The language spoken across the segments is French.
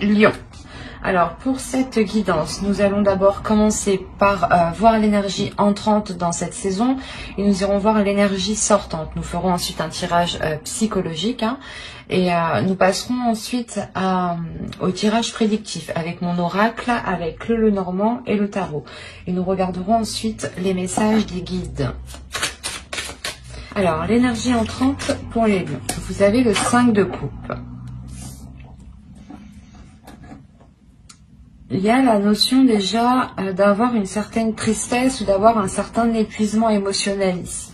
Lion. Alors, pour cette guidance, nous allons d'abord commencer par voir l'énergie entrante dans cette saison et nous irons voir l'énergie sortante. Nous ferons ensuite un tirage psychologique et nous passerons ensuite au tirage prédictif avec mon oracle, avec le Lenormand et le tarot. Et nous regarderons ensuite les messages des guides. Alors, l'énergie entrante pour les lions. Vous avez le 5 de coupe. Il y a la notion déjà d'avoir une certaine tristesse ou d'avoir un certain épuisement émotionnel ici.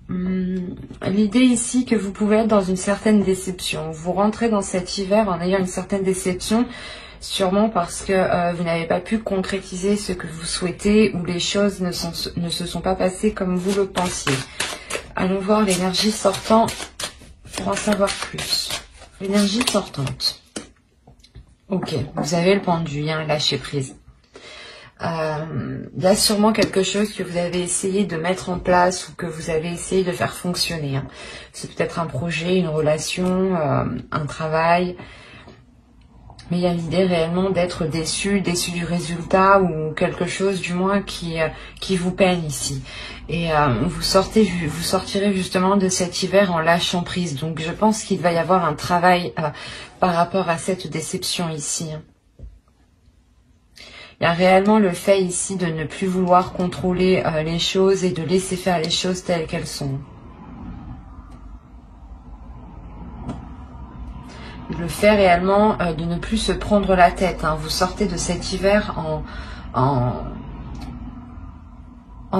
L'idée ici que vous pouvez être dans une certaine déception. Vous rentrez dans cet hiver en ayant une certaine déception, sûrement parce que vous n'avez pas pu concrétiser ce que vous souhaitez ou les choses ne se sont pas passées comme vous le pensiez. Allons voir l'énergie sortant pour en savoir plus. L'énergie sortante. Ok, vous avez le pendu, lâcher prise. Il y a sûrement quelque chose que vous avez essayé de mettre en place ou que vous avez essayé de faire fonctionner. C'est peut-être un projet, une relation, un travail. Mais il y a l'idée réellement d'être déçu du résultat ou quelque chose du moins qui vous peine ici. Et vous sortirez justement de cet hiver en lâchant prise. Donc je pense qu'il va y avoir un travail par rapport à cette déception ici. Il y a réellement le fait ici de ne plus vouloir contrôler les choses et de laisser faire les choses telles qu'elles sont. Le fait réellement de ne plus se prendre la tête. Vous sortez de cet hiver en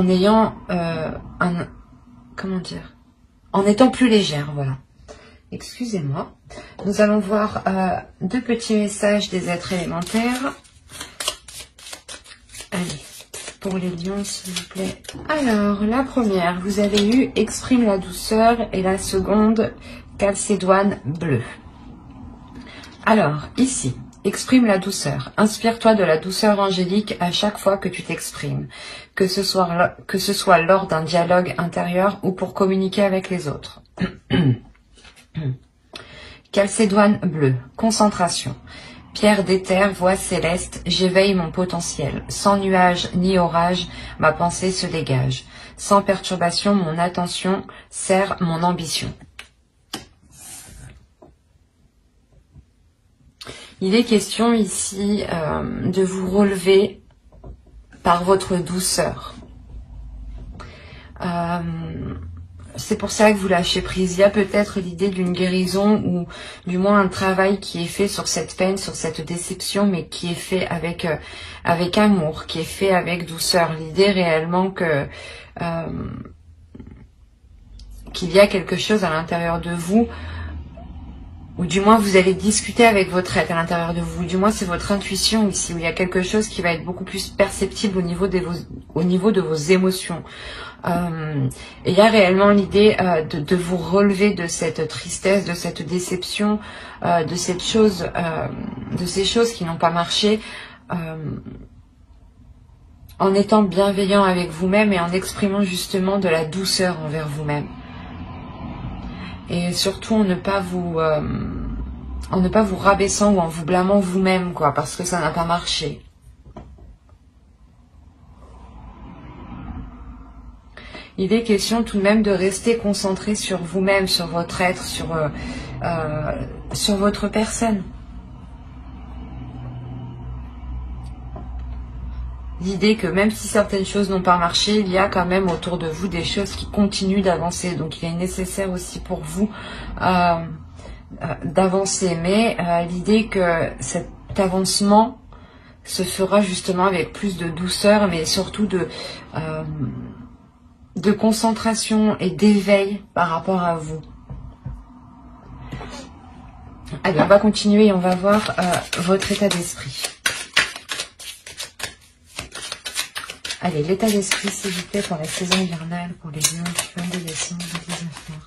ayant en étant plus légère, voilà. Excusez-moi. Nous allons voir deux petits messages des êtres élémentaires. Allez, pour les lions, s'il vous plaît. Alors, la première, vous avez eu exprime la douceur et la seconde, calcédoine bleue. Alors, ici, exprime la douceur. Inspire-toi de la douceur angélique à chaque fois que tu t'exprimes, que ce soit lors d'un dialogue intérieur ou pour communiquer avec les autres. Calcédoine bleue, concentration. Pierre d'éther, voix céleste, j'éveille mon potentiel. Sans nuage ni orage, ma pensée se dégage. Sans perturbation, mon attention sert mon ambition. Il est question ici de vous relever par votre douceur. C'est pour ça que vous lâchez prise. Il y a peut-être l'idée d'une guérison ou du moins un travail qui est fait sur cette peine, sur cette déception, mais qui est fait avec amour, qui est fait avec douceur. L'idée réellement que qu'il y a quelque chose à l'intérieur de vous, ou du moins vous allez discuter avec votre être à l'intérieur de vous, du moins c'est votre intuition ici, où il y a quelque chose qui va être beaucoup plus perceptible au niveau de vos émotions. Et il y a réellement l'idée de vous relever de cette tristesse, de cette déception, de ces choses qui n'ont pas marché, en étant bienveillant avec vous-même et en exprimant justement de la douceur envers vous-même. Et surtout en ne pas vous rabaissant ou en vous blâmant vous-même, quoi, parce que ça n'a pas marché. Il est question tout de même de rester concentré sur vous-même, sur votre être, sur votre personne. L'idée que même si certaines choses n'ont pas marché, il y a quand même autour de vous des choses qui continuent d'avancer. Donc il est nécessaire aussi pour vous d'avancer. Mais l'idée que cet avancement se fera justement avec plus de douceur, mais surtout de concentration et d'éveil par rapport à vous. Allez, on va continuer et on va voir votre état d'esprit. Allez, l'état d'esprit, s'il vous plaît, pour la saison hivernale, pour les lions du 22 décembre au 19 mars.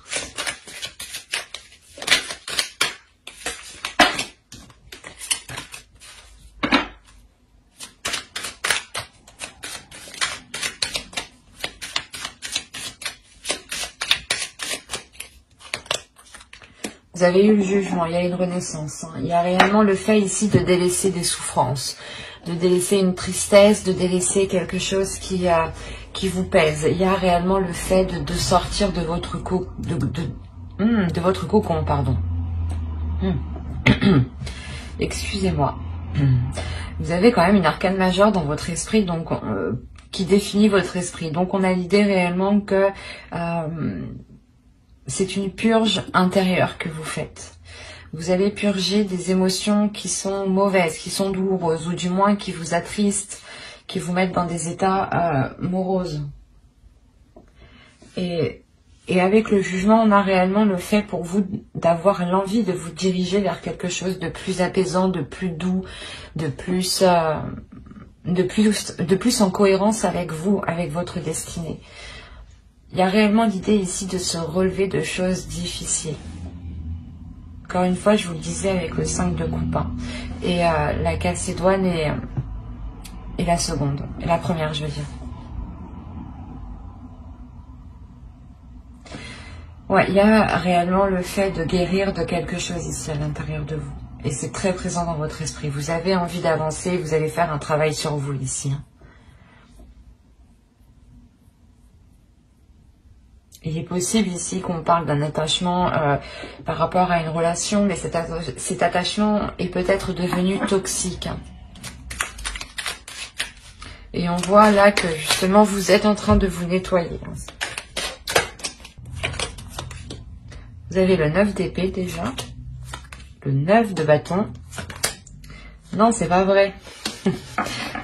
Vous avez eu le jugement, il y a une renaissance. Hein. Il y a réellement le fait ici de délaisser des souffrances, de délaisser une tristesse, de délaisser quelque chose qui vous pèse. Il y a réellement le fait de sortir de votre votre cocon, pardon. Excusez-moi. Vous avez quand même une arcane majeure dans votre esprit, donc qui définit votre esprit. Donc on a l'idée réellement que c'est une purge intérieure que vous faites. Vous allez purger des émotions qui sont mauvaises, qui sont douloureuses, ou du moins qui vous attristent, qui vous mettent dans des états moroses. Et avec le jugement, on a réellement le fait pour vous d'avoir l'envie de vous diriger vers quelque chose de plus apaisant, de plus doux, de plus en cohérence avec vous, avec votre destinée. Il y a réellement l'idée ici de se relever de choses difficiles. Encore une fois, je vous le disais avec le 5 de coupe. Hein. Et la Calcédoine et la seconde. Et la première, je veux dire. Ouais, il y a réellement le fait de guérir de quelque chose ici à l'intérieur de vous. Et c'est très présent dans votre esprit. Vous avez envie d'avancer, vous allez faire un travail sur vous ici. Hein. Il est possible ici qu'on parle d'un attachement par rapport à une relation, mais cet attachement est peut-être devenu toxique. Et on voit là que justement vous êtes en train de vous nettoyer. Vous avez le 9 d'épée déjà, le 9 de bâton. Non, c'est pas vrai.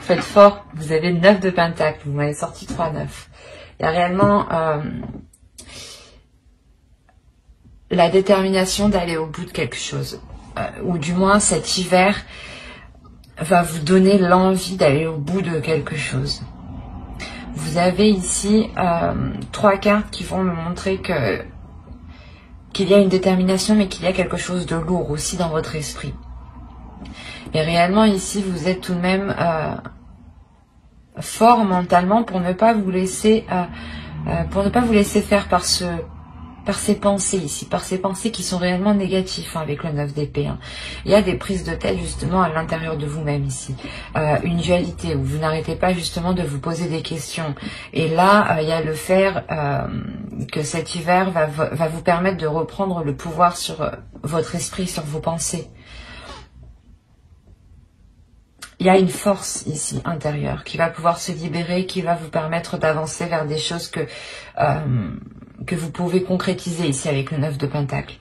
Faites fort, vous avez le 9 de pentacle, vous m'avez sorti 3-9. Il y a réellement la détermination d'aller au bout de quelque chose. Ou du moins cet hiver va vous donner l'envie d'aller au bout de quelque chose. Vous avez ici 3 cartes qui vont me montrer qu'il y a une détermination, mais qu'il y a quelque chose de lourd aussi dans votre esprit. Et réellement ici, vous êtes tout de même fort mentalement pour ne pas vous laisser faire par ces pensées ici, par ces pensées qui sont réellement négatives hein, avec le 9 d'épée. Hein. Il y a des prises de tête justement à l'intérieur de vous-même ici. Une dualité où vous n'arrêtez pas justement de vous poser des questions. Et là, il y a le fait que cet hiver va vous permettre de reprendre le pouvoir sur votre esprit, sur vos pensées. Il y a une force ici intérieure qui va pouvoir se libérer, qui va vous permettre d'avancer vers des choses que vous pouvez concrétiser ici avec le 9 de pentacle.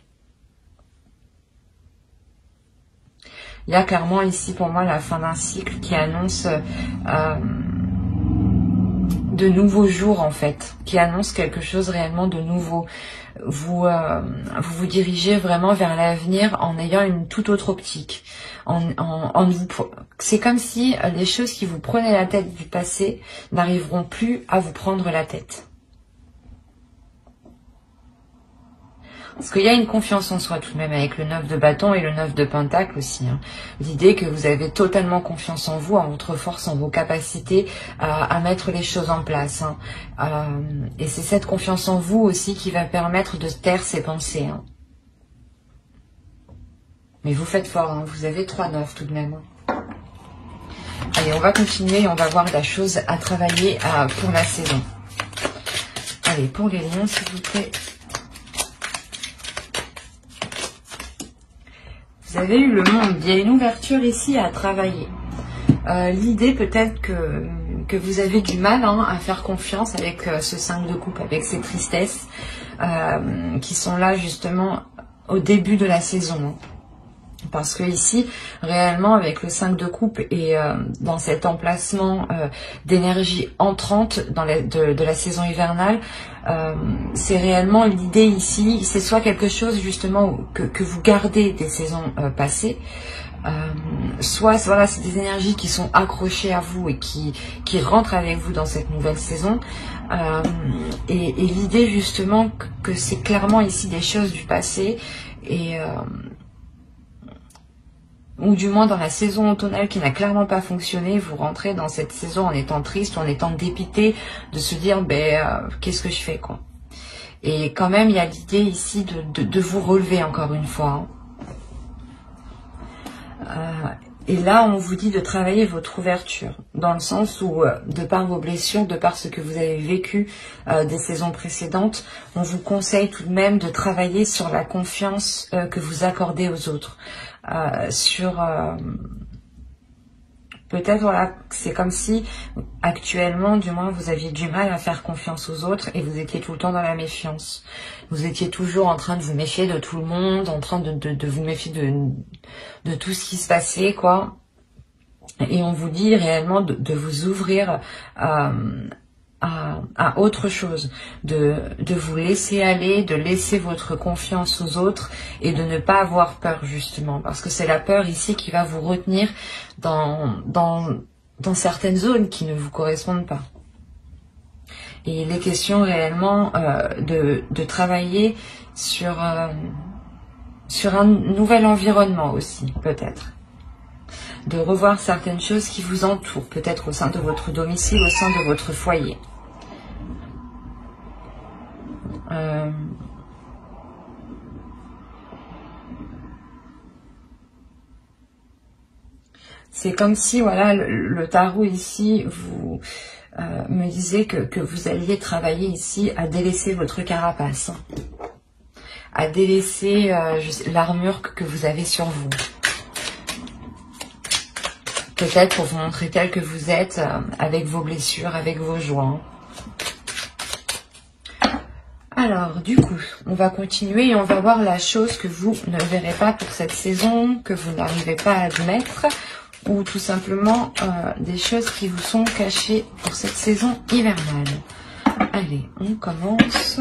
Il y a clairement ici pour moi la fin d'un cycle qui annonce de nouveaux jours en fait, qui annonce quelque chose réellement de nouveau. Vous vous dirigez vraiment vers l'avenir en ayant une toute autre optique. C'est comme si les choses qui vous prenaient la tête du passé n'arriveront plus à vous prendre la tête. Parce qu'il y a une confiance en soi tout de même avec le 9 de bâton et le 9 de pentacle aussi. Hein. L'idée que vous avez totalement confiance en vous, en votre force, en vos capacités à mettre les choses en place. Hein. Et c'est cette confiance en vous aussi qui va permettre de taire ces pensées. Hein. Mais vous faites fort, hein. Vous avez 3-9 tout de même. Hein. Allez, on va continuer, on va voir la chose à travailler pour la saison. Allez, pour les lions, s'il vous plaît. Vous avez eu le monde, il y a une ouverture ici à travailler. L'idée peut-être que vous avez du mal hein, à faire confiance avec ce 5 de coupe, avec ces tristesses qui sont là justement au début de la saison. Hein. Parce que ici, réellement, avec le 5 de coupe et dans cet emplacement d'énergie entrante de la saison hivernale, c'est réellement l'idée ici, c'est soit quelque chose justement que vous gardez des saisons passées, soit voilà, c'est des énergies qui sont accrochées à vous et qui rentrent avec vous dans cette nouvelle saison. Et l'idée justement que c'est clairement ici des choses du passé et ou du moins dans la saison automnale qui n'a clairement pas fonctionné, vous rentrez dans cette saison en étant triste, en étant dépité, de se dire qu'est-ce que je fais quoi. Et quand même, il y a l'idée ici de vous relever encore une fois. Et là, on vous dit de travailler votre ouverture, dans le sens où, de par vos blessures, de par ce que vous avez vécu des saisons précédentes, on vous conseille tout de même de travailler sur la confiance que vous accordez aux autres. Peut-être, voilà, c'est comme si, actuellement, du moins, vous aviez du mal à faire confiance aux autres et vous étiez tout le temps dans la méfiance. Vous étiez toujours en train de vous méfier de tout le monde, en train de vous méfier de tout ce qui se passait, quoi. Et on vous dit réellement de vous ouvrir à autre chose, de vous laisser aller, de laisser votre confiance aux autres et de ne pas avoir peur, justement, parce que c'est la peur ici qui va vous retenir dans certaines zones qui ne vous correspondent pas. Et il est question réellement de travailler sur un nouvel environnement aussi, peut-être. De revoir certaines choses qui vous entourent, peut-être au sein de votre domicile, au sein de votre foyer. C'est comme si, voilà, le tarot ici vous me disait que vous alliez travailler ici à délaisser votre carapace, à délaisser l'armure que vous avez sur vous. Peut-être pour vous montrer tel que vous êtes, avec vos blessures, avec vos joies. Alors, du coup, on va continuer et on va voir la chose que vous ne verrez pas pour cette saison, que vous n'arrivez pas à admettre, ou tout simplement des choses qui vous sont cachées pour cette saison hivernale. Allez, on commence.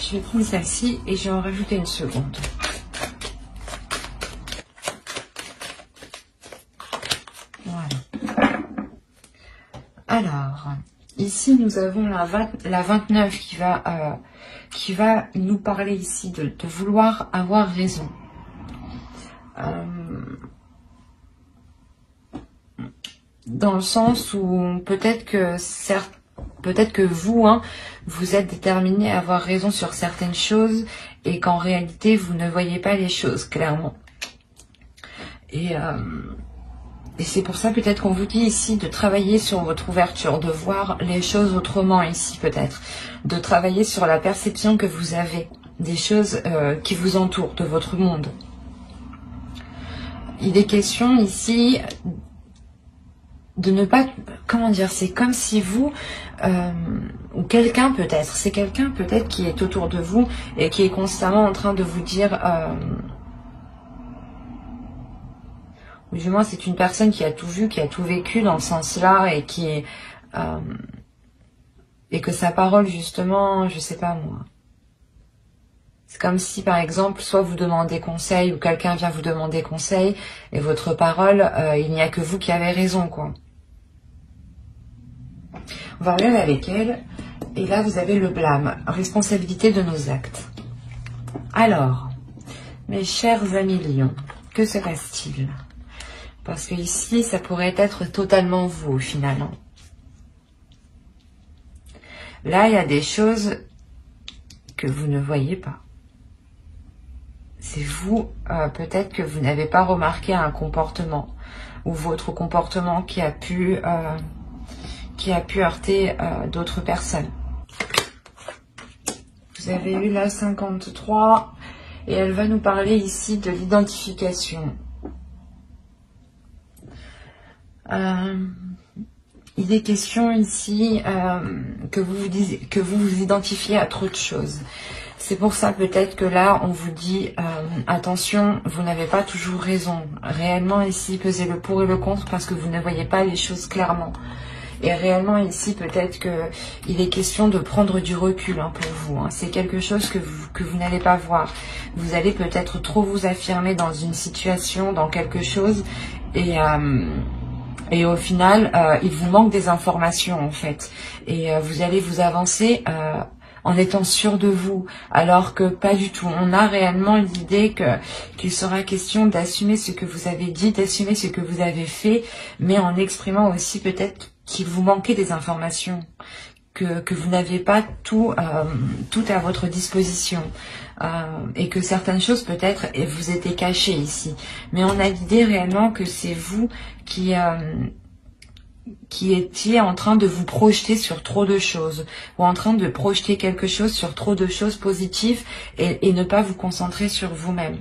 Je vais prendre celle-ci et je vais en rajouter une seconde. Voilà. Alors, ici nous avons la 29 qui va nous parler ici de vouloir avoir raison. Dans le sens où peut-être que vous, vous êtes déterminé à avoir raison sur certaines choses et qu'en réalité, vous ne voyez pas les choses clairement. Et c'est pour ça peut-être qu'on vous dit ici de travailler sur votre ouverture, de voir les choses autrement ici peut-être, de travailler sur la perception que vous avez des choses qui vous entourent, de votre monde. Il est question ici de ne pas, comment dire, c'est comme si vous, ou quelqu'un peut-être, c'est quelqu'un peut-être qui est autour de vous et qui est constamment en train de vous dire, ou du moins c'est une personne qui a tout vu, qui a tout vécu dans ce sens-là et qui est, et que sa parole justement, je sais pas moi. C'est comme si, par exemple, soit vous demandez conseil ou quelqu'un vient vous demander conseil et votre parole, il n'y a que vous qui avez raison, quoi. On va regarder avec elle. Et là, vous avez le blâme, responsabilité de nos actes. Alors, mes chers amis lions, que se passe-t-il? Parce que ici, ça pourrait être totalement vous, au final. Là, il y a des choses que vous ne voyez pas. C'est vous, peut-être que vous n'avez pas remarqué un comportement ou votre comportement qui a pu heurter d'autres personnes. Vous avez eu la 53 et elle va nous parler ici de l'identification. Il est question ici que vous vous identifiez à trop de choses. C'est pour ça peut-être que là, on vous dit, attention, vous n'avez pas toujours raison. Réellement ici, pesez le pour et le contre parce que vous ne voyez pas les choses clairement. Et réellement ici, peut-être qu'il est question de prendre du recul pour vous. C'est quelque chose que vous n'allez pas voir. Vous allez peut-être trop vous affirmer dans une situation, dans quelque chose. Et au final, il vous manque des informations en fait. Et vous allez vous avancer en étant sûr de vous, alors que pas du tout. On a réellement l'idée qu'il sera question d'assumer ce que vous avez dit, d'assumer ce que vous avez fait, mais en exprimant aussi peut-être qu'il vous manquait des informations, que vous n'avez pas tout à votre disposition, et que certaines choses peut-être vous étaient cachées ici. Mais on a l'idée réellement que c'est vous qui étiez en train de vous projeter sur trop de choses, ou en train de projeter quelque chose sur trop de choses positives, et ne pas vous concentrer sur vous-même,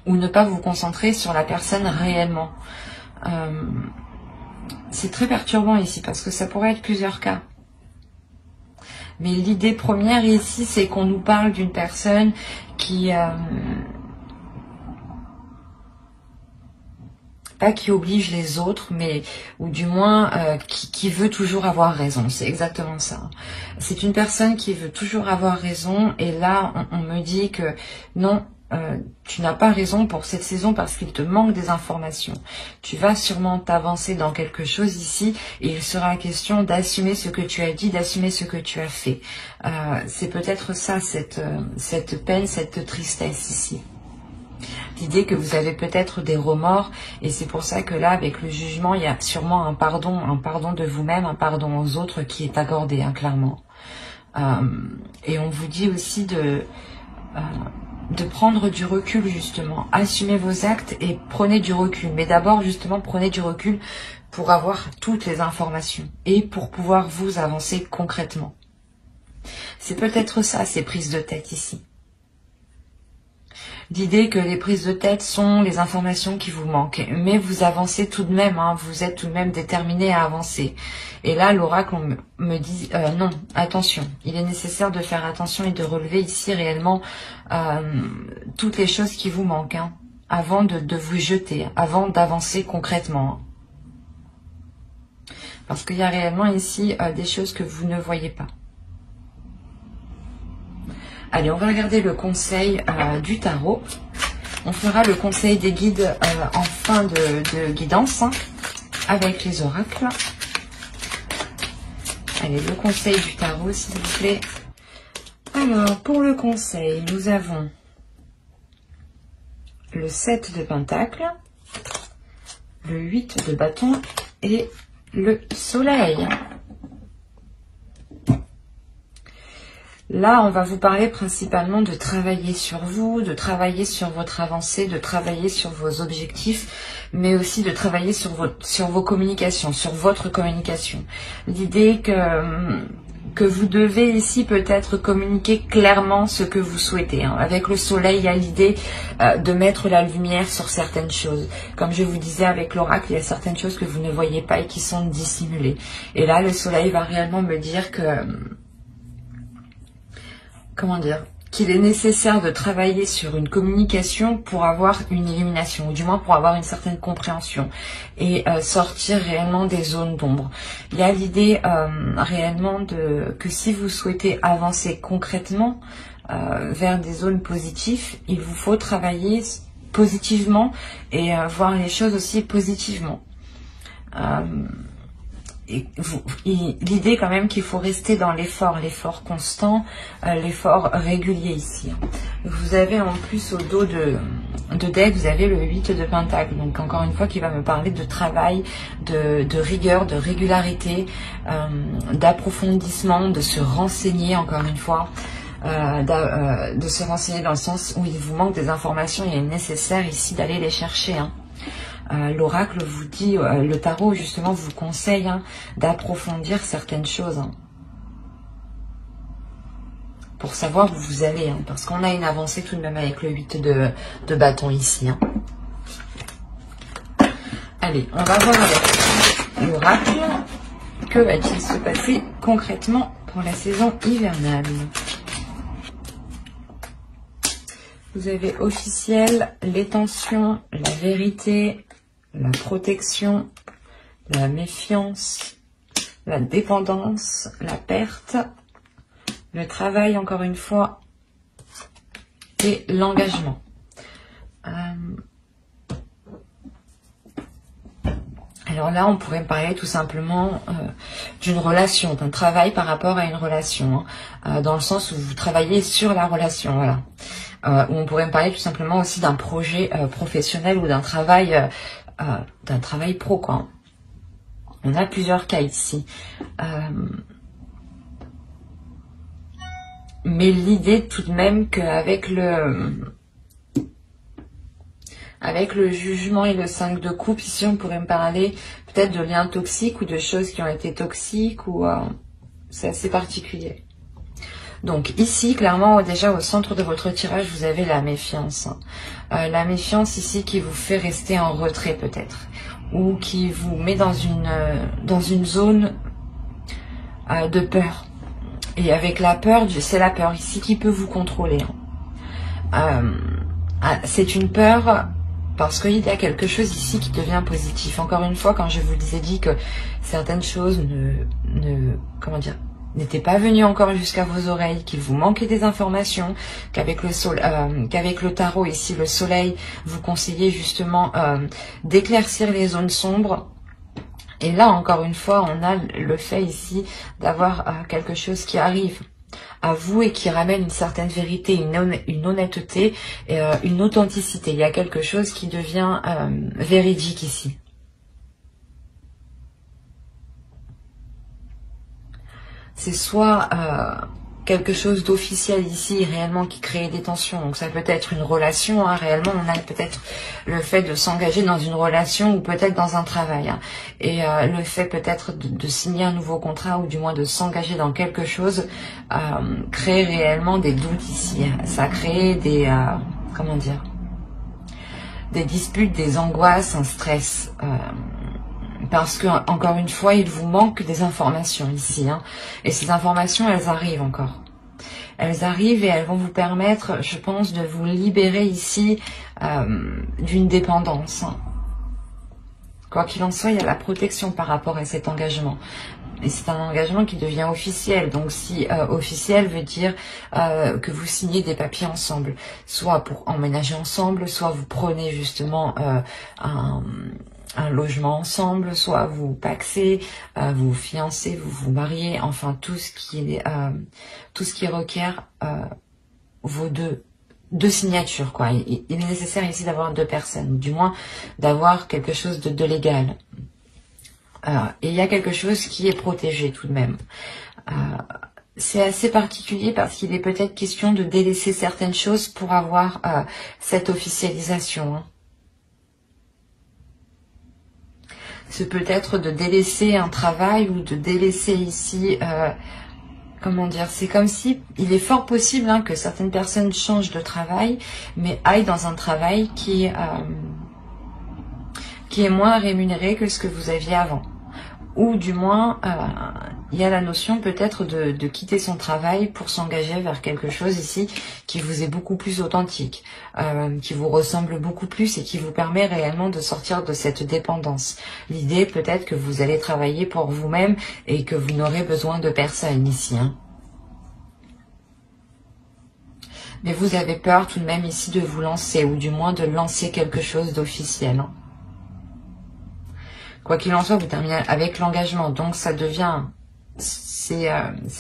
ou ne pas vous concentrer sur la personne réellement. C'est très perturbant ici, parce que ça pourrait être plusieurs cas. Mais l'idée première ici, c'est qu'on nous parle d'une personne qui... pas qui oblige les autres, mais ou du moins qui veut toujours avoir raison. C'est exactement ça. C'est une personne qui veut toujours avoir raison, et là, on me dit que non, tu n'as pas raison pour cette saison parce qu'il te manque des informations. Tu vas sûrement t'avancer dans quelque chose ici, et il sera question d'assumer ce que tu as dit, d'assumer ce que tu as fait. C'est peut-être ça, cette peine, cette tristesse ici. L'idée que vous avez peut-être des remords, et c'est pour ça que là, avec le jugement, il y a sûrement un pardon de vous-même, un pardon aux autres qui est accordé, hein, clairement. Et on vous dit aussi de prendre du recul, justement. Assumez vos actes et prenez du recul. Mais d'abord, justement, prenez du recul pour avoir toutes les informations et pour pouvoir vous avancer concrètement. C'est peut-être ça, ces prises de tête ici. L'idée que les prises de tête sont les informations qui vous manquent. Mais vous avancez tout de même, hein, vous êtes tout de même déterminé à avancer. Et là, l'oracle me dit, non, attention. Il est nécessaire de faire attention et de relever ici réellement toutes les choses qui vous manquent, hein, avant de vous jeter, avant d'avancer concrètement. Parce qu'il y a réellement ici des choses que vous ne voyez pas. Allez, on va regarder le conseil du tarot. On fera le conseil des guides en fin de guidance, hein, avec les oracles. Allez, le conseil du tarot, s'il vous plaît. Alors, pour le conseil, nous avons le 7 de Pentacle, le 8 de bâton et le soleil. Là, on va vous parler principalement de travailler sur vous, de travailler sur votre avancée, de travailler sur vos objectifs, mais aussi de travailler sur vos communications, sur votre communication. L'idée que vous devez ici peut-être communiquer clairement ce que vous souhaitez, hein. Avec le soleil, il y a l'idée de mettre la lumière sur certaines choses. Comme je vous disais avec l'oracle, il y a certaines choses que vous ne voyez pas et qui sont dissimulées. Et là, le soleil va réellement me dire que... comment dire, qu'il est nécessaire de travailler sur une communication pour avoir une illumination, ou du moins pour avoir une certaine compréhension, et sortir réellement des zones d'ombre. Il y a l'idée réellement que si vous souhaitez avancer concrètement vers des zones positives, il vous faut travailler positivement et voir les choses aussi positivement. L'idée quand même qu'il faut rester dans l'effort constant, l'effort régulier ici. Vous avez en plus au dos de deck, vous avez le 8 de Pentacle, donc encore une fois qui va me parler de travail, de rigueur, de régularité, d'approfondissement, de se renseigner encore une fois. De se renseigner dans le sens où il vous manque des informations, il est nécessaire ici d'aller les chercher, hein. L'oracle vous dit, le tarot justement vous conseille, hein, d'approfondir certaines choses, hein, pour savoir où vous allez, hein, parce qu'on a une avancée tout de même avec le 8 de bâton ici, hein. Allez, on va voir avec l'oracle que va-t-il se passer concrètement pour la saison hivernale. Vous avez officiel, les tensions, la vérité, la protection, la méfiance, la dépendance, la perte, le travail encore une fois et l'engagement. Alors là, on pourrait me parler tout simplement d'une relation, d'un travail par rapport à une relation, hein, dans le sens où vous travaillez sur la relation, voilà. Ou on pourrait me parler tout simplement aussi d'un projet professionnel ou d'un travail pro, quoi. On a plusieurs cas ici. Mais l'idée tout de même qu'avec avec le jugement et le 5 de coupe, ici on pourrait me parler peut-être de liens toxiques ou de choses qui ont été toxiques, ou c'est assez particulier. Donc ici, clairement, déjà au centre de votre tirage, vous avez la méfiance. La méfiance ici qui vous fait rester en retrait peut-être, ou qui vous met dans une zone de peur. Et avec la peur, c'est la peur ici qui peut vous contrôler. C'est une peur parce qu'il y a quelque chose ici qui devient positif. Encore une fois, quand je vous ai dit que certaines choses n'étaient pas venues encore jusqu'à vos oreilles, qu'il vous manquait des informations, qu'avec le tarot ici, le soleil, vous conseillez justement d'éclaircir les zones sombres. Et là, encore une fois, on a le fait ici d'avoir quelque chose qui arrive à vous et qui ramène une certaine vérité, une honnêteté, et, une authenticité. Il y a quelque chose qui devient véridique ici. C'est soit quelque chose d'officiel ici, réellement, qui crée des tensions. Donc ça peut être une relation, hein, réellement, on a peut-être le fait de s'engager dans une relation ou peut-être dans un travail. Hein. Et le fait peut-être de signer un nouveau contrat ou du moins de s'engager dans quelque chose crée réellement des doutes ici. Ça crée des, comment dire, des disputes, des angoisses, un stress. Parce que, encore une fois, il vous manque des informations ici. Hein. Et ces informations, elles arrivent encore. Elles arrivent et elles vont vous permettre, je pense, de vous libérer ici d'une dépendance. Hein. Quoi qu'il en soit, il y a la protection par rapport à cet engagement. Et c'est un engagement qui devient officiel. Donc si officiel veut dire que vous signez des papiers ensemble. Soit pour emménager ensemble, soit vous prenez justement un logement ensemble, soit vous pacsez, vous vous fiancez, vous vous mariez, enfin tout ce qui requiert vos deux signatures, quoi. Il est nécessaire ici d'avoir 2 personnes, du moins d'avoir quelque chose de légal. Et il y a quelque chose qui est protégé tout de même. C'est assez particulier parce qu'il est peut-être question de délaisser certaines choses pour avoir cette officialisation. Hein. C'est peut-être de délaisser un travail ou de délaisser ici, comment dire, c'est comme si, il est fort possible hein, que certaines personnes changent de travail, mais aillent dans un travail qui est moins rémunéré que ce que vous aviez avant. Ou du moins, il y a la notion peut-être de quitter son travail pour s'engager vers quelque chose ici qui vous est beaucoup plus authentique, qui vous ressemble beaucoup plus et qui vous permet réellement de sortir de cette dépendance. L'idée peut-être que vous allez travailler pour vous-même et que vous n'aurez besoin de personne ici. Hein. Mais vous avez peur tout de même ici de vous lancer ou du moins de lancer quelque chose d'officiel. Hein. Quoi qu'il en soit, vous terminez avec l'engagement, donc ça devient, c'est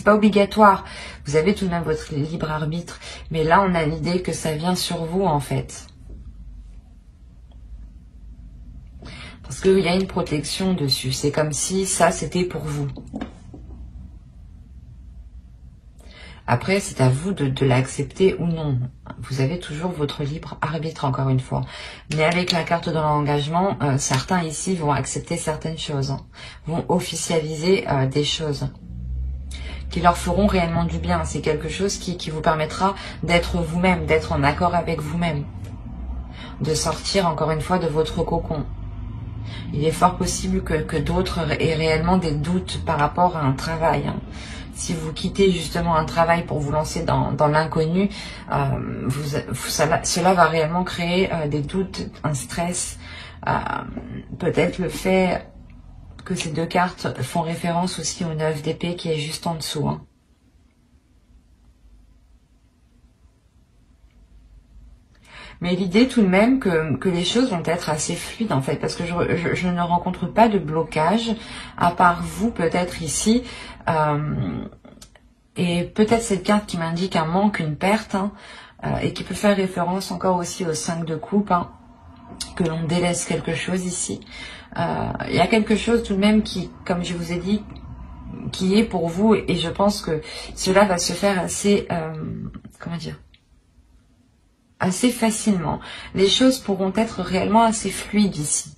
pas obligatoire. Vous avez tout de même votre libre arbitre, mais là on a l'idée que ça vient sur vous en fait, parce qu'il y a une protection dessus. C'est comme si ça c'était pour vous. Après, c'est à vous de l'accepter ou non. Vous avez toujours votre libre arbitre, encore une fois. Mais avec la carte de l'engagement, certains ici vont accepter certaines choses, hein, vont officialiser des choses qui leur feront réellement du bien. C'est quelque chose qui vous permettra d'être vous-même, d'être en accord avec vous-même, de sortir, encore une fois, de votre cocon. Il est fort possible que d'autres aient réellement des doutes par rapport à un travail, hein. Si vous quittez justement un travail pour vous lancer dans l'inconnu, cela va réellement créer des doutes, un stress. Peut-être le fait que ces 2 cartes font référence aussi au 9 d'épée qui est juste en dessous. Hein. Mais l'idée tout de même que les choses vont être assez fluides en fait, parce que je ne rencontre pas de blocage, à part vous peut-être ici. Et peut-être cette carte qui m'indique un manque, une perte, hein, et qui peut faire référence encore aussi au 5 de coupe, hein, que l'on délaisse quelque chose ici. Il y a quelque chose tout de même qui, comme je vous ai dit, qui est pour vous, et je pense que cela va se faire assez, comment dire, assez facilement. Les choses pourront être réellement assez fluides ici.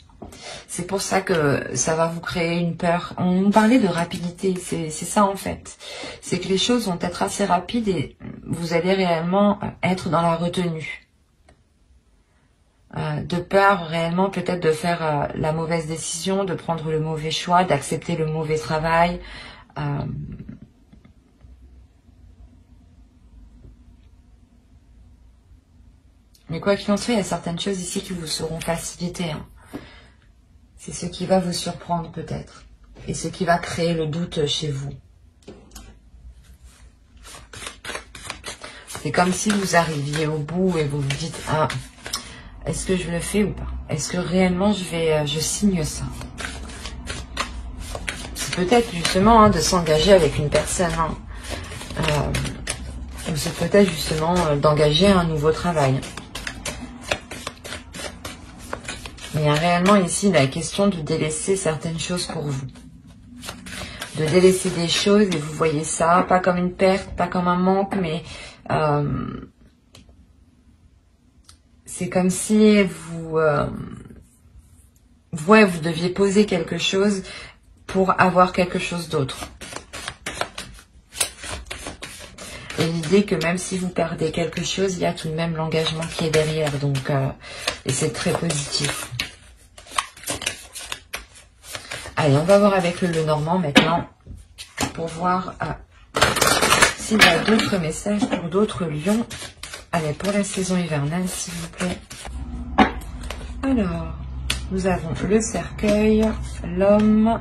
C'est pour ça que ça va vous créer une peur. On nous parlait de rapidité, c'est ça en fait. C'est que les choses vont être assez rapides et vous allez réellement être dans la retenue. De peur réellement peut-être de faire la mauvaise décision, de prendre le mauvais choix, d'accepter le mauvais travail. Mais quoi qu'il en soit, il y a certaines choses ici qui vous seront facilitées. Hein. C'est ce qui va vous surprendre peut-être. Et ce qui va créer le doute chez vous. C'est comme si vous arriviez au bout et vous vous dites « Ah, est-ce que je le fais ou pas? Est-ce que réellement je signe ça ?» C'est peut-être justement hein, de s'engager avec une personne. Hein. Ou c'est peut-être justement d'engager un nouveau travail. Mais il y a réellement ici la question de délaisser certaines choses pour vous. De délaisser des choses et vous voyez ça, pas comme une perte, pas comme un manque, mais c'est comme si vous deviez poser quelque chose pour avoir quelque chose d'autre. Et l'idée que même si vous perdez quelque chose, il y a tout de même l'engagement qui est derrière. Donc, et c'est très positif. Allez, on va voir avec le Normand maintenant pour voir s'il y a d'autres messages pour d'autres lions. Allez, pour la saison hivernale, s'il vous plaît. Alors, nous avons le cercueil, l'homme,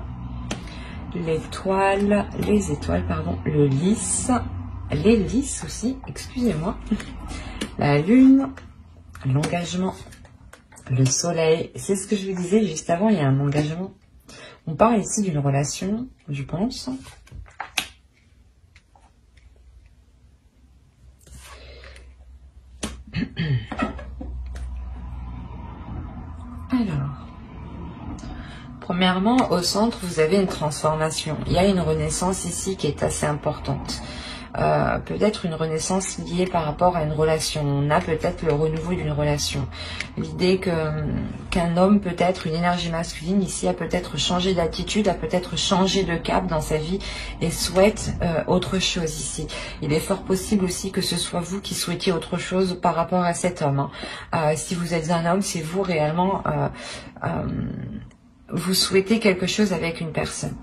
l'étoile, les étoiles, pardon, le lys, les lys aussi, excusez-moi, la lune, l'engagement, le soleil. C'est ce que je vous disais juste avant, il y a un engagement. On parle ici d'une relation, je pense. Alors, premièrement, au centre, vous avez une transformation. Il y a une renaissance ici qui est assez importante. Peut-être une renaissance liée par rapport à une relation. On a peut-être le renouveau d'une relation. L'idée qu'un homme, peut-être une énergie masculine ici, a peut-être changé d'attitude, a peut-être changé de cap dans sa vie et souhaite autre chose ici. Il est fort possible aussi que ce soit vous qui souhaitiez autre chose par rapport à cet homme. Hein. Si vous êtes un homme, c'est vous réellement, vous souhaitez quelque chose avec une personne.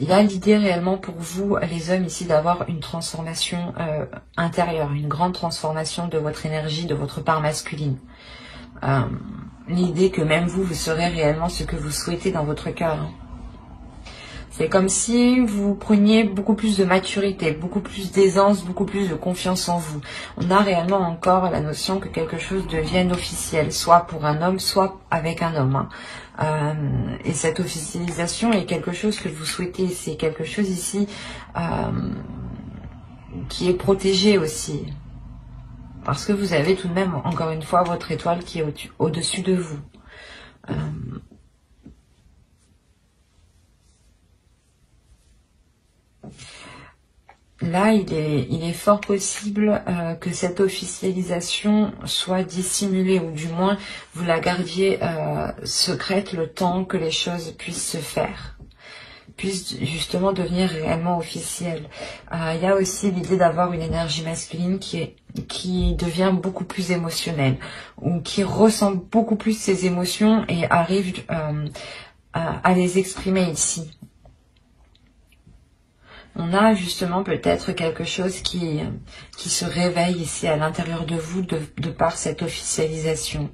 Il y a l'idée réellement pour vous, les hommes ici, d'avoir une transformation intérieure, une grande transformation de votre énergie, de votre part masculine. L'idée que même vous serez réellement ce que vous souhaitez dans votre cœur. Hein. C'est comme si vous preniez beaucoup plus de maturité, beaucoup plus d'aisance, beaucoup plus de confiance en vous. On a réellement encore la notion que quelque chose devienne officiel, soit pour un homme, soit avec un homme. Hein. Et cette officialisation est quelque chose que vous souhaitez. C'est quelque chose ici qui est protégé aussi. Parce que vous avez tout de même, encore une fois, votre étoile qui est au-dessus de vous. Là, il est fort possible que cette officialisation soit dissimulée, ou du moins vous la gardiez secrète le temps que les choses puissent se faire, puissent justement devenir réellement officielles. Il y a aussi l'idée d'avoir une énergie masculine qui devient beaucoup plus émotionnelle, ou qui ressent beaucoup plus ses émotions et arrive à les exprimer ici. On a justement peut-être quelque chose qui se réveille ici à l'intérieur de vous de par cette officialisation.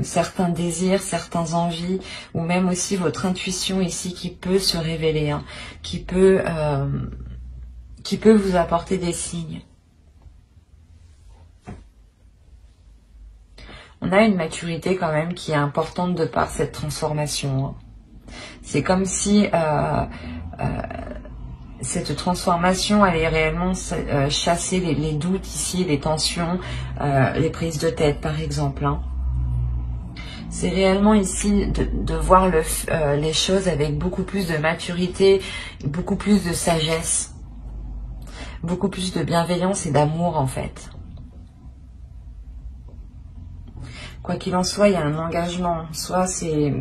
Certains désirs, certaines envies, ou même aussi votre intuition ici qui peut se révéler, hein, qui peut vous apporter des signes. on a une maturité quand même qui est importante de par cette transformation. Hein. C'est comme si cette transformation allait réellement chasser les doutes ici, les tensions, les prises de tête par exemple. Hein. C'est réellement ici de voir les choses avec beaucoup plus de maturité, beaucoup plus de sagesse, beaucoup plus de bienveillance et d'amour en fait. Quoi qu'il en soit, il y a un engagement. Soit c'est...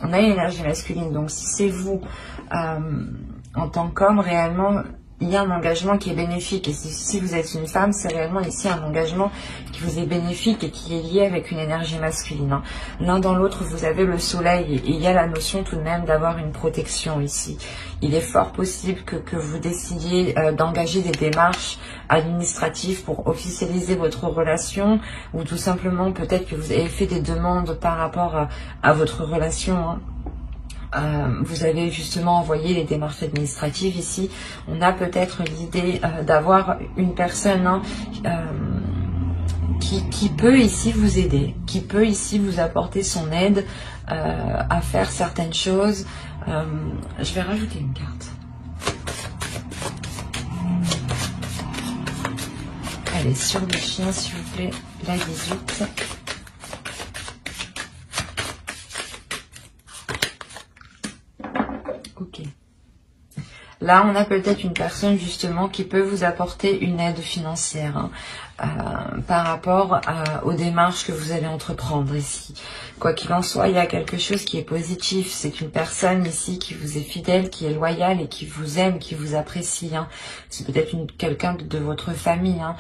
On a une énergie masculine, donc si c'est vous, en tant qu'homme, réellement, il y a un engagement qui est bénéfique. Et si vous êtes une femme, c'est réellement ici un engagement qui vous est bénéfique et qui est lié avec une énergie masculine. Hein. L'un dans l'autre, vous avez le soleil et il y a la notion tout de même d'avoir une protection ici. Il est fort possible que vous décidiez d'engager des démarches administratives pour officialiser votre relation ou tout simplement peut-être que vous avez fait des demandes par rapport à votre relation. Hein. Vous avez justement envoyé les démarches administratives ici. On a peut-être l'idée d'avoir une personne hein, qui peut ici vous aider, qui peut ici vous apporter son aide à faire certaines choses. Je vais rajouter une carte. Allez, sur le chien, s'il vous plaît, la 18. Ok. Là, on a peut-être une personne justement qui peut vous apporter une aide financière hein, par rapport aux démarches que vous allez entreprendre ici. Quoi qu'il en soit, il y a quelque chose qui est positif. C'est une personne ici qui vous est fidèle, qui est loyale et qui vous aime, qui vous apprécie. Hein. C'est peut-être quelqu'un de votre famille. Hein.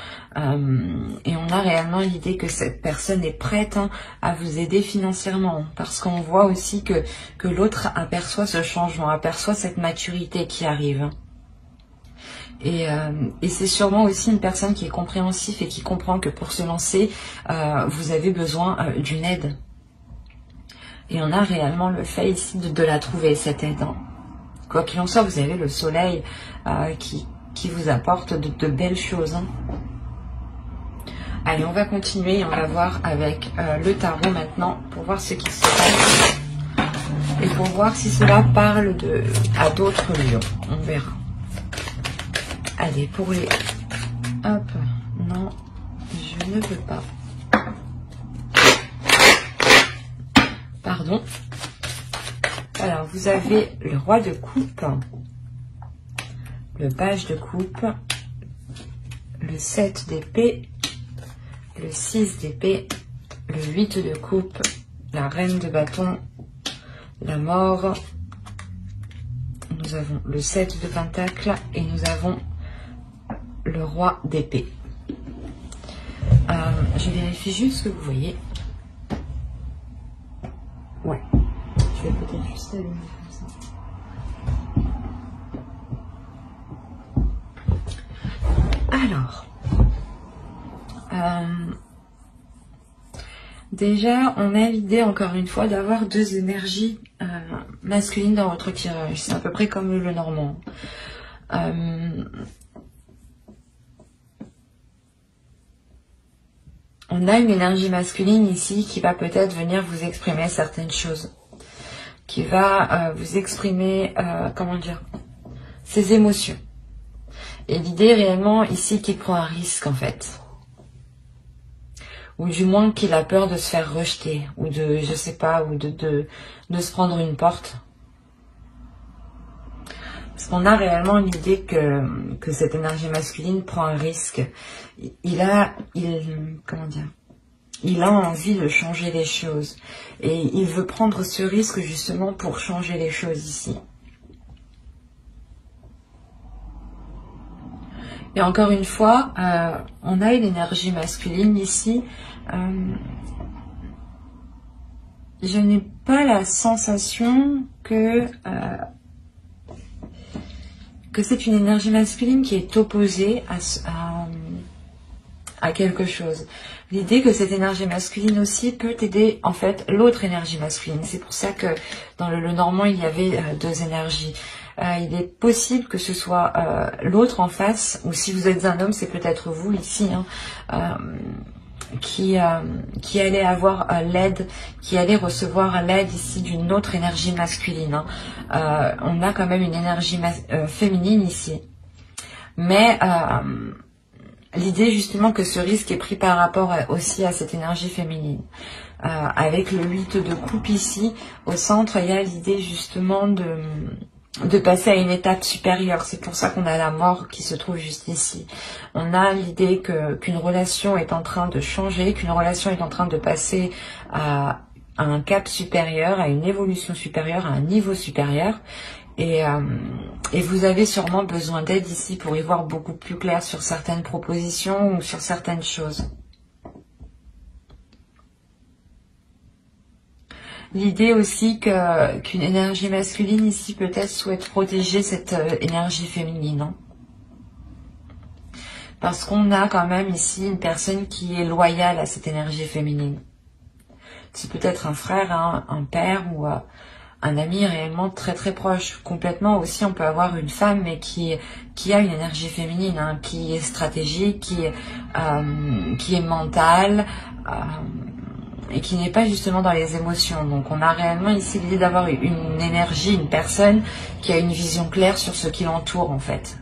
Et on a réellement l'idée que cette personne est prête hein, à vous aider financièrement. Parce qu'on voit aussi que l'autre aperçoit ce changement, aperçoit cette maturité qui arrive. Hein. Et c'est sûrement aussi une personne qui est compréhensif et qui comprend que pour se lancer, vous avez besoin d'une aide. Et on a réellement le fait ici de la trouver, cette aide. Hein. Quoi qu'il en soit, vous avez le soleil qui vous apporte de belles choses. Hein. Allez, on va continuer et on va voir avec le tarot maintenant pour voir ce qui se passe. Et pour voir si cela parle à d'autres lions. On verra. Allez, pour les... Hop, non, je ne peux pas. Pardon. Alors, vous avez le roi de coupe, le page de coupe, le 7 d'épée, le 6 d'épée, le 8 de coupe, la reine de bâton, la mort. Nous avons le 7 de pentacle et nous avons le roi d'épée. Je vérifie juste ce que vous voyez. Ouais. Je vais peut-être juste allumer comme ça. Alors. Déjà, on a l'idée, encore une fois, d'avoir deux énergies masculines dans votre tirage. C'est à peu près comme le normand. On a une énergie masculine ici qui va peut-être venir vous exprimer certaines choses. Qui va vous exprimer, comment dire, ses émotions. Et l'idée réellement ici qu'il prend un risque en fait. Ou du moins qu'il a peur de se faire rejeter. Ou de, je sais pas, ou de se prendre une porte. Parce qu'on a réellement l'idée que cette énergie masculine prend un risque. Comment dire, il a envie de changer les choses. Et il veut prendre ce risque justement pour changer les choses ici. Et encore une fois, on a une énergie masculine ici. Je n'ai pas la sensation que c'est une énergie masculine qui est opposée à quelque chose. L'idée que cette énergie masculine aussi peut aider en fait l'autre énergie masculine. C'est pour ça que dans le normand, il y avait deux énergies. Il est possible que ce soit l'autre en face, ou si vous êtes un homme, c'est peut-être vous ici. Hein. qui allait avoir l'aide, qui allait recevoir l'aide ici d'une autre énergie masculine. On a quand même une énergie féminine ici. Mais l'idée justement que ce risque est pris par rapport aussi à cette énergie féminine. Avec le 8 de coupe ici, au centre, il y a l'idée justement de passer à une étape supérieure. C'est pour ça qu'on a la mort qui se trouve juste ici. On a l'idée qu'une relation est en train de changer, qu'une relation est en train de passer à un cap supérieur, à une évolution supérieure, à un niveau supérieur. Et vous avez sûrement besoin d'aide ici pour y voir beaucoup plus clair sur certaines propositions ou sur certaines choses. L'idée aussi qu'une énergie masculine ici peut-être souhaite protéger cette énergie féminine. Hein. Parce qu'on a quand même ici une personne qui est loyale à cette énergie féminine. C'est peut-être un frère, hein, un père ou un ami réellement très très proche. Complètement aussi, on peut avoir une femme mais qui a une énergie féminine, hein, qui est stratégique, qui est mentale, et qui n'est pas justement dans les émotions. Donc on a réellement ici l'idée d'avoir une énergie, une personne qui a une vision claire sur ce qui l'entoure en fait.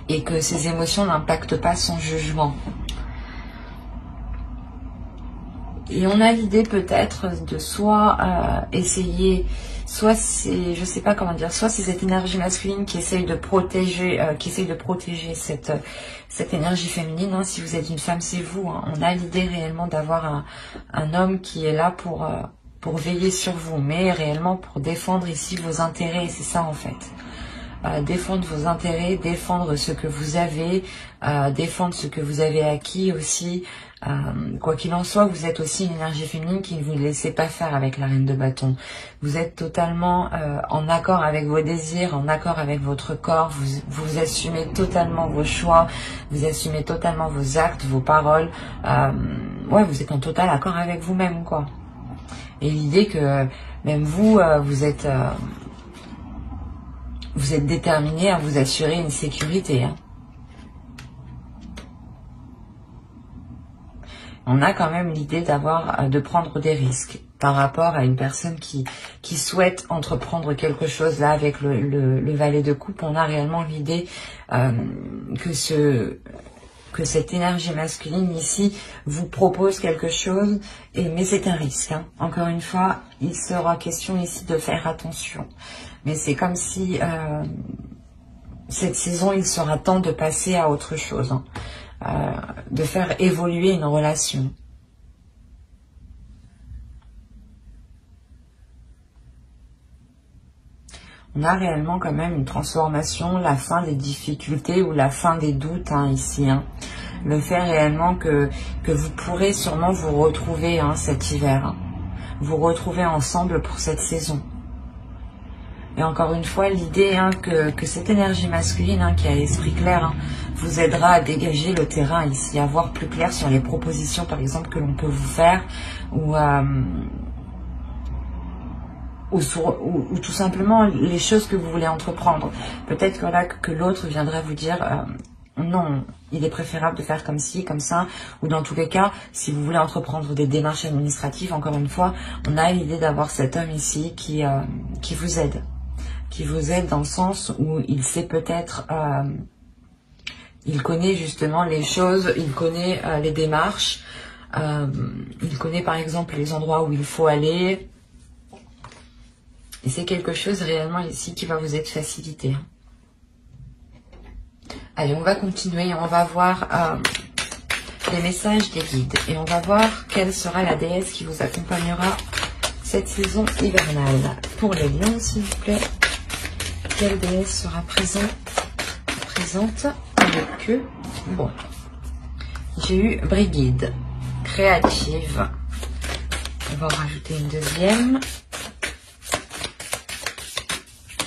Et que ses émotions n'impactent pas son jugement. Et on a l'idée peut-être de soit essayer, soit c'est, je sais pas comment dire, soit c'est cette énergie masculine qui essaye de protéger, cette énergie féminine. Hein. Si vous êtes une femme, c'est vous. Hein. On a l'idée réellement d'avoir un homme qui est là pour veiller sur vous, mais réellement pour défendre ici vos intérêts. C'est ça en fait. Défendre vos intérêts, défendre ce que vous avez, défendre ce que vous avez acquis aussi. Quoi qu'il en soit, vous êtes aussi une énergie féminine qui ne vous laissez pas faire avec la reine de bâton. Vous êtes totalement en accord avec vos désirs, en accord avec votre corps. Vous assumez totalement vos choix, vous assumez totalement vos actes, vos paroles. Ouais, vous êtes en total accord avec vous-même, quoi. Et l'idée que même vous, vous êtes déterminé à vous assurer une sécurité. Hein. On a quand même l'idée de prendre des risques par rapport à une personne qui souhaite entreprendre quelque chose. Là, avec le valet de coupe, on a réellement l'idée que cette énergie masculine ici vous propose quelque chose, mais c'est un risque. Hein. Encore une fois, il sera question ici de faire attention. Mais c'est comme si cette saison, il sera temps de passer à autre chose. Hein. De faire évoluer une relation. On a réellement quand même une transformation, la fin des difficultés ou la fin des doutes hein, ici. Hein. Le fait réellement que vous pourrez sûrement vous retrouver hein, cet hiver. Hein. Vous retrouver ensemble pour cette saison. Et encore une fois, l'idée hein, que cette énergie masculine qui a l'esprit clair hein, vous aidera à dégager le terrain ici, à voir plus clair sur les propositions par exemple que l'on peut vous faire ou tout simplement les choses que vous voulez entreprendre. Peut-être que, là, que l'autre viendrait vous dire non, il est préférable de faire comme ci, comme ça, ou dans tous les cas, si vous voulez entreprendre des démarches administratives, encore une fois, on a l'idée d'avoir cet homme ici qui vous aide. Qui vous aide dans le sens où il sait peut-être, il connaît justement les choses, il connaît les démarches, il connaît par exemple les endroits où il faut aller. Et c'est quelque chose réellement ici qui va vous être facilité. Allez, on va continuer, on va voir les messages des guides. Et on va voir quelle sera la déesse qui vous accompagnera cette saison hivernale. Pour les lions, s'il vous plaît. Quelle déesse sera présente avec eux? Bon, j'ai eu Brigide, créative. On va en rajouter une deuxième.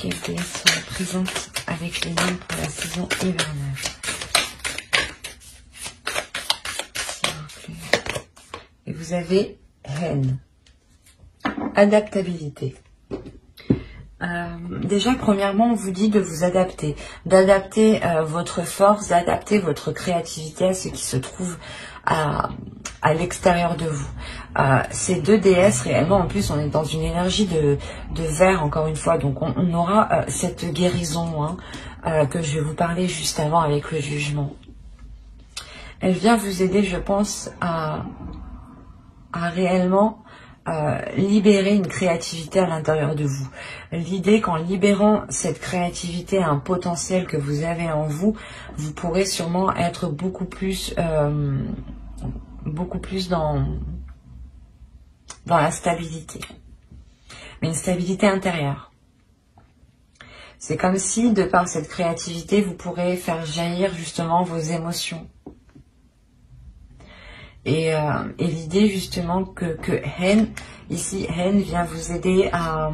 Quelle déesse sera présente avec les lions pour la saison hivernale? Et vous avez haine, adaptabilité. Déjà, premièrement, on vous dit de vous adapter, d'adapter votre force, d'adapter votre créativité à ce qui se trouve à l'extérieur de vous. Ces deux déesses, réellement, en plus, on est dans une énergie de verre, encore une fois, donc on aura cette guérison hein, que je vais vous parler juste avant avec le jugement. Elle vient vous aider, je pense, à réellement libérer une créativité à l'intérieur de vous. L'idée qu'en libérant cette créativité, un potentiel que vous avez en vous, vous pourrez sûrement être beaucoup plus dans la stabilité. Mais une stabilité intérieure. C'est comme si, de par cette créativité, vous pourrez faire jaillir justement vos émotions. Et l'idée justement que Hen, ici, Hen vient vous aider à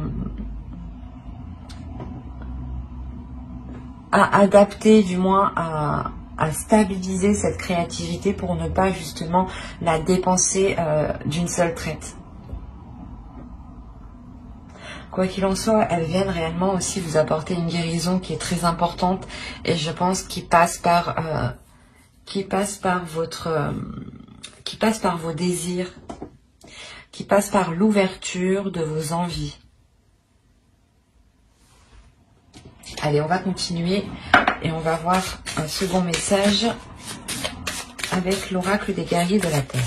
adapter, du moins à stabiliser cette créativité pour ne pas justement la dépenser d'une seule traite. Quoi qu'il en soit, elles viennent réellement aussi vous apporter une guérison qui est très importante et je pense qui passe par vos désirs, qui passe par l'ouverture de vos envies. Allez, on va continuer et on va voir un second message avec l'oracle des guerriers de la Terre.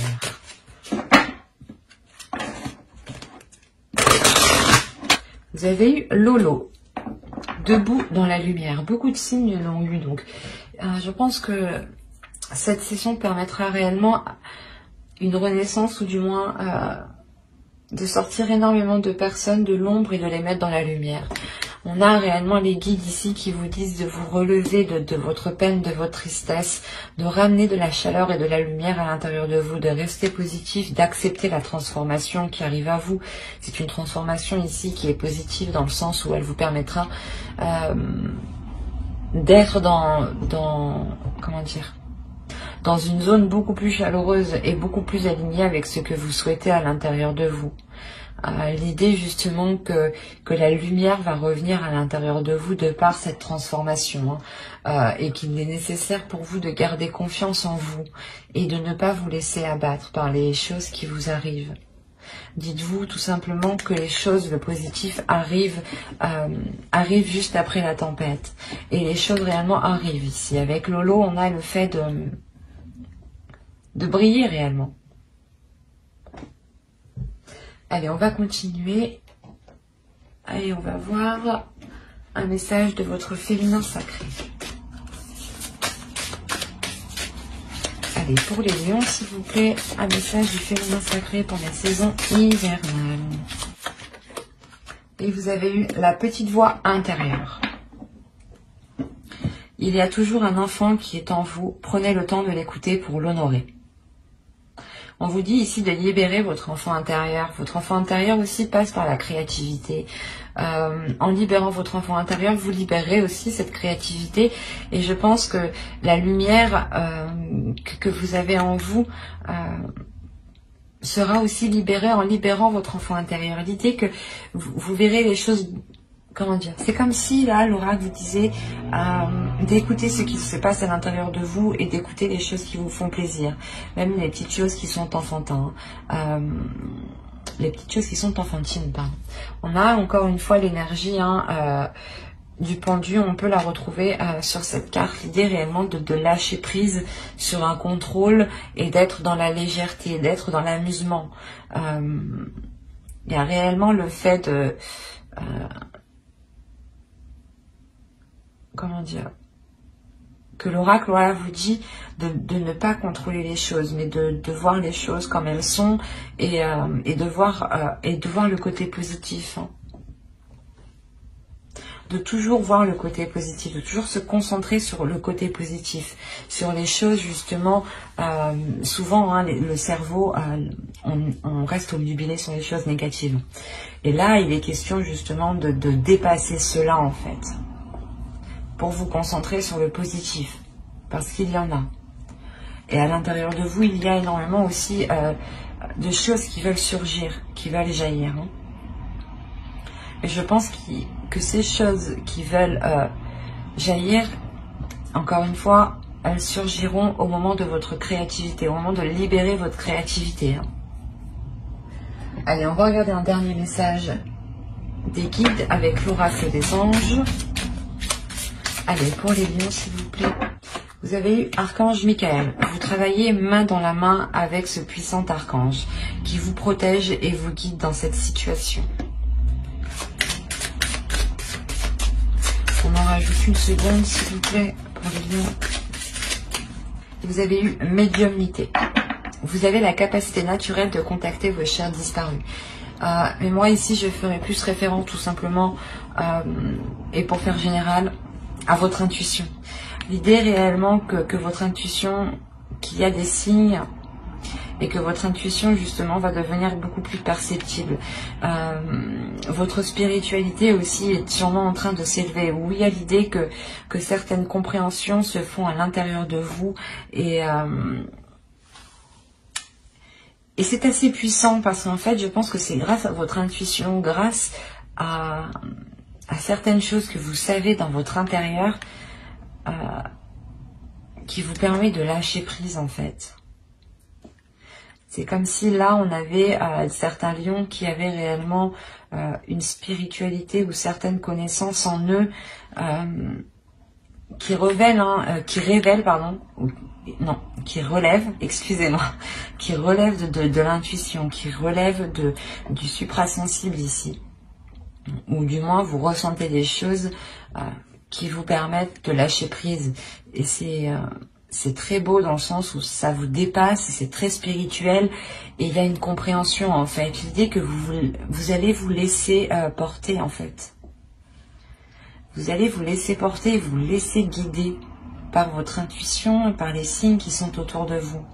Vous avez eu Lolo, debout dans la lumière. Beaucoup de signes l'ont eu, donc je pense que cette session permettra réellement une renaissance ou du moins de sortir énormément de personnes de l'ombre et de les mettre dans la lumière. On a réellement les guides ici qui vous disent de vous relever de votre peine, de votre tristesse, de ramener de la chaleur et de la lumière à l'intérieur de vous, de rester positif, d'accepter la transformation qui arrive à vous. C'est une transformation ici qui est positive dans le sens où elle vous permettra d'être dans une zone beaucoup plus chaleureuse et beaucoup plus alignée avec ce que vous souhaitez à l'intérieur de vous. L'idée justement que la lumière va revenir à l'intérieur de vous de par cette transformation et qu'il est nécessaire pour vous de garder confiance en vous et de ne pas vous laisser abattre par les choses qui vous arrivent. Dites-vous tout simplement que les choses, le positif arrive juste après la tempête. Et les choses réellement arrivent ici. Avec Lolo, on a le fait de briller réellement. Allez, on va continuer. Allez, on va voir un message de votre féminin sacré. Allez, pour les lions, s'il vous plaît, un message du féminin sacré pour la saison hivernale. Et vous avez eu la petite voix intérieure. Il y a toujours un enfant qui est en vous. Prenez le temps de l'écouter pour l'honorer. On vous dit ici de libérer votre enfant intérieur. Votre enfant intérieur aussi passe par la créativité. En libérant votre enfant intérieur, vous libérez aussi cette créativité. Et je pense que la lumière que vous avez en vous sera aussi libérée en libérant votre enfant intérieur. L'idée que vous verrez les choses... Comment dire? C'est comme si, là, l'oracle vous disait d'écouter ce qui se passe à l'intérieur de vous et d'écouter les choses qui vous font plaisir. Même les petites choses qui sont enfantines. Les petites choses qui sont enfantines, pardon. On a encore une fois l'énergie du pendu. On peut la retrouver sur cette carte. L'idée réellement de lâcher prise sur un contrôle et d'être dans la légèreté, d'être dans l'amusement. Il y a réellement le fait de... comment dire, que l'oracle vous dit de ne pas contrôler les choses, mais de voir les choses comme elles sont et de voir le côté positif. De toujours voir le côté positif, de toujours se concentrer sur le côté positif, sur les choses justement, souvent le cerveau, on reste obnubilé sur les choses négatives. Et là, il est question justement de dépasser cela en fait. Pour vous concentrer sur le positif, parce qu'il y en a. Et à l'intérieur de vous, il y a énormément aussi de choses qui veulent surgir, qui veulent jaillir. Et je pense que ces choses qui veulent jaillir, encore une fois, elles surgiront au moment de votre créativité, au moment de libérer votre créativité. Allez, on va regarder un dernier message des guides avec l'oracle des anges. Allez, pour les lions, s'il vous plaît. Vous avez eu Archange Michael. Vous travaillez main dans la main avec ce puissant archange qui vous protège et vous guide dans cette situation. On en rajoute une seconde, s'il vous plaît, pour les lions. Vous avez eu médiumnité. Vous avez la capacité naturelle de contacter vos chers disparus. Mais moi, ici, je ferai plus référence tout simplement, et pour faire général, à votre intuition. L'idée réellement que votre intuition, qu'il y a des signes et que votre intuition justement va devenir beaucoup plus perceptible. Votre spiritualité aussi est sûrement en train de s'élever. Oui, il y a l'idée que certaines compréhensions se font à l'intérieur de vous et c'est assez puissant parce qu'en fait, je pense que c'est grâce à votre intuition, grâce à certaines choses que vous savez dans votre intérieur qui vous permet de lâcher prise en fait. C'est comme si là on avait certains lions qui avaient réellement une spiritualité ou certaines connaissances en eux qui relèvent, excusez-moi, qui relèvent de l'intuition, qui relèvent du suprasensible ici. Ou du moins vous ressentez des choses qui vous permettent de lâcher prise. Et c'est très beau dans le sens où ça vous dépasse, c'est très spirituel et il y a une compréhension en fait. L'idée que vous allez vous laisser porter en fait. Vous allez vous laisser porter, vous laisser guider par votre intuition et par les signes qui sont autour de vous.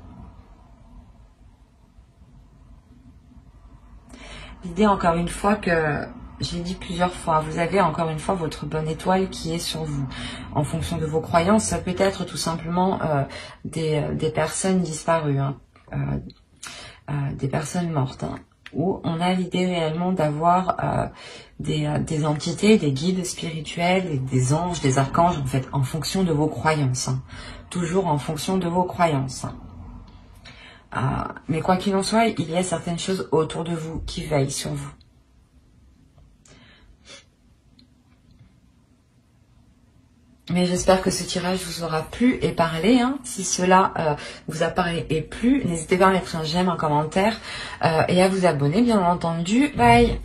L'idée encore une fois que, j'ai dit plusieurs fois, vous avez encore une fois votre bonne étoile qui est sur vous. En fonction de vos croyances, ça peut être tout simplement des personnes disparues, des personnes mortes, où on a l'idée réellement d'avoir des entités, des guides spirituels, des anges, des archanges, en fait, en fonction de vos croyances. Toujours en fonction de vos croyances. Mais quoi qu'il en soit, il y a certaines choses autour de vous qui veillent sur vous. Mais j'espère que ce tirage vous aura plu et parlé. Si cela vous a parlé et plu, n'hésitez pas à mettre un j'aime, un commentaire et à vous abonner, bien entendu. Bye!